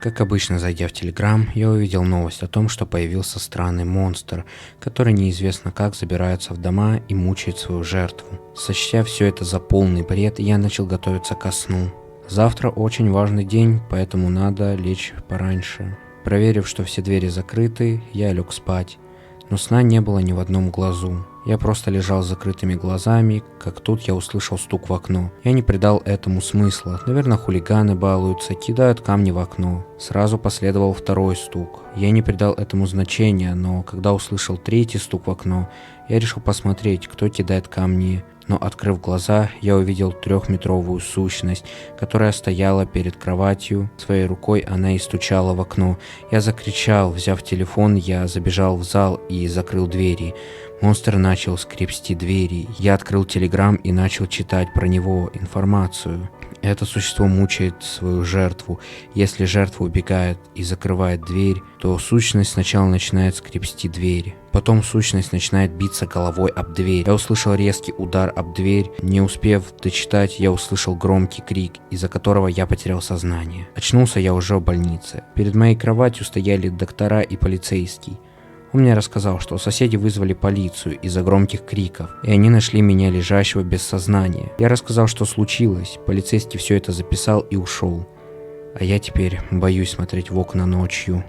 Как обычно, зайдя в Telegram, я увидел новость о том, что появился странный монстр, который неизвестно как забирается в дома и мучает свою жертву. Сочтя все это за полный бред, я начал готовиться ко сну. Завтра очень важный день, поэтому надо лечь пораньше. Проверив, что все двери закрыты, я лег спать. Но сна не было ни в одном глазу. Я просто лежал с закрытыми глазами, как тут я услышал стук в окно. Я не придал этому смысла. Наверное, хулиганы балуются, кидают камни в окно. Сразу последовал второй стук. Я не придал этому значения, но когда услышал третий стук в окно, я решил посмотреть, кто кидает камни. Но, открыв глаза, я увидел 3-метровую сущность, которая стояла перед кроватью. Своей рукой она и стучала в окно. Я закричал, взяв телефон, я забежал в зал и закрыл двери. Монстр начал скребсти двери. Я открыл Telegram и начал читать про него информацию. Это существо мучает свою жертву. Если жертва убегает и закрывает дверь, то сущность сначала начинает скребсти дверь. Потом сущность начинает биться головой об дверь. Я услышал резкий удар об дверь. Не успев дочитать, я услышал громкий крик, из-за которого я потерял сознание. Очнулся я уже в больнице. Перед моей кроватью стояли доктора и полицейский. Он мне рассказал, что соседи вызвали полицию из-за громких криков, и они нашли меня лежащего без сознания. Я рассказал, что случилось, полицейский все это записал и ушел. А я теперь боюсь смотреть в окна ночью.